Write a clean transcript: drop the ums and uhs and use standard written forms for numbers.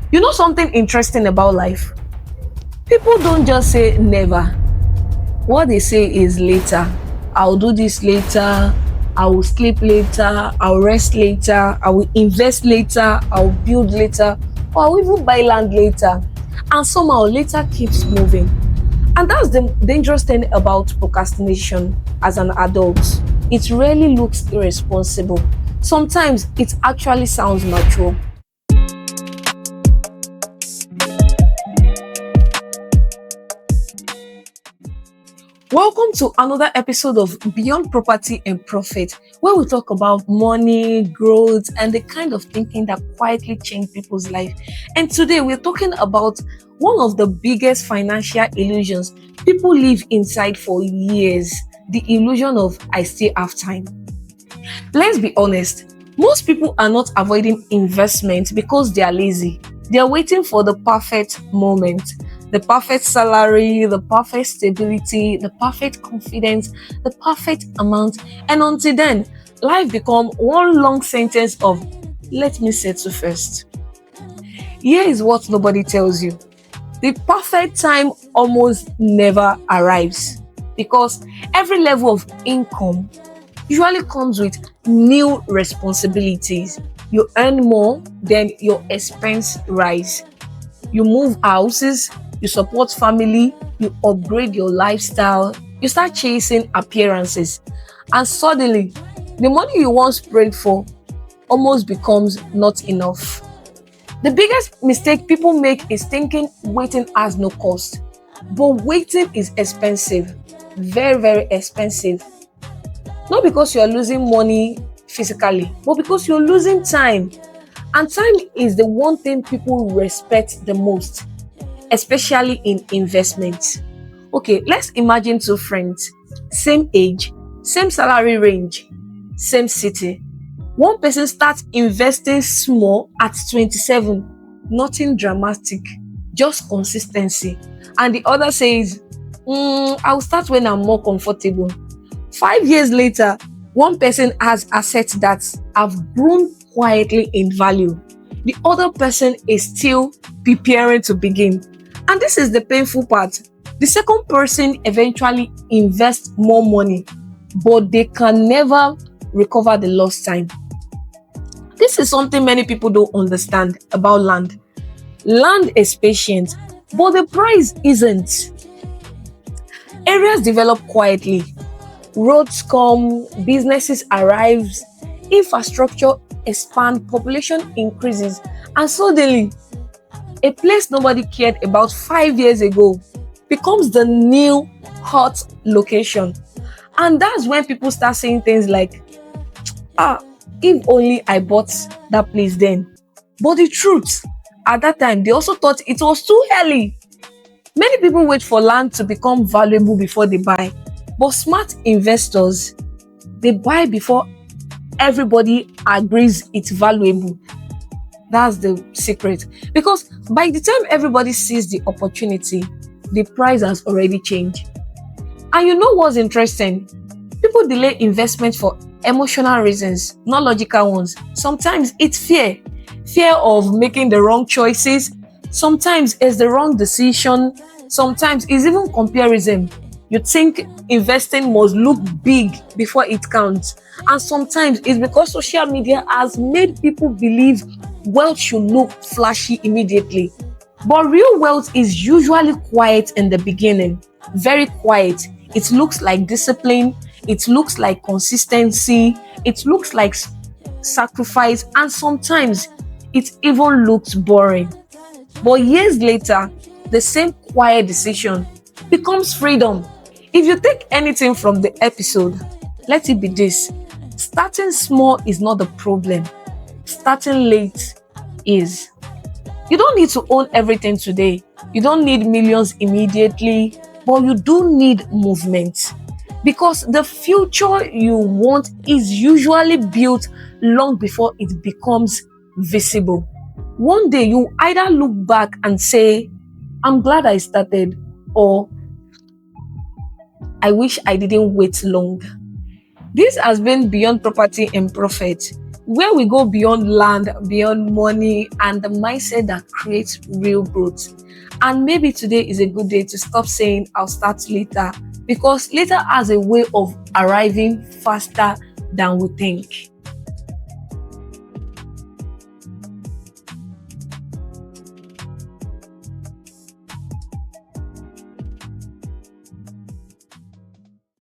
You know something interesting about life? People don't just say never. What they say is later. I'll do this later. I will sleep later. I'll rest later. I will invest later. I'll build later. Or I'll even buy land later. And somehow later keeps moving. And that's the dangerous thing about procrastination as an adult. It rarely looks irresponsible. Sometimes it actually sounds mature. Welcome to another episode of Beyond Property and Profit, where we talk about money, growth, and the kind of thinking that quietly change people's life. And today we're talking about one of the biggest financial illusions people live inside for years, the illusion of I still have time. Let's be honest, most people are not avoiding investment because they are lazy. They are waiting for the perfect moment, the perfect salary, the perfect stability, the perfect confidence, the perfect amount. And until then, life become one long sentence of let me settle first. Here is what nobody tells you. The perfect time almost never arrives because every level of income usually comes with new responsibilities. You earn more, then your expense rise. You move houses, you support family, you upgrade your lifestyle, you start chasing appearances, and suddenly the money you once prayed for almost becomes not enough. The biggest mistake people make is thinking waiting has no cost. But waiting is expensive, very, very expensive. Not because you're losing money physically, but because you're losing time. And time is the one thing people respect the most, especially in investments. Okay, let's imagine two friends, same age, same salary range, same city. One person starts investing small at 27, nothing dramatic, just consistency. And the other says, I'll start when I'm more comfortable. 5 years later, one person has assets that have grown quietly in value. The other person is still preparing to begin. And this is the painful part. The second person eventually invests more money, but they can never recover the lost time. This is something many people don't understand about land. Land is patient, but the price isn't. Areas develop quietly. Roads come, businesses arrive, infrastructure expand, population increases, and suddenly a place nobody cared about 5 years ago becomes the new hot location. And that's when people start saying things like, ah, if only I bought that place then. But the truth, at that time, they also thought it was too early. Many people wait for land to become valuable before they buy. But smart investors, they buy before everybody agrees it's valuable. That's the secret. Because by the time everybody sees the opportunity, the price has already changed. And you know what's interesting? People delay investment for emotional reasons, not logical ones. Sometimes it's fear. Fear of making the wrong choices. Sometimes it's the wrong decision. Sometimes it's even comparison. You think investing must look big before it counts. And sometimes it's because social media has made people believe wealth should look flashy immediately. But real wealth is usually quiet in the beginning, very quiet. It looks like discipline, it looks like consistency, it looks like sacrifice, and sometimes it even looks boring. But years later, the same quiet decision becomes freedom. If you take anything from the episode, let it be this: starting small is not the problem, starting late is. You don't need to own everything today. You don't need millions immediately, but you do need movement. Because the future you want is usually built long before it becomes visible. One day you either look back and say, I'm glad I started, or I wish I didn't wait long. This has been Beyond Property and Profit. where we go beyond land, beyond money, and the mindset that creates real growth. And maybe today is a good day to stop saying I'll start later, because later has a way of arriving faster than we think.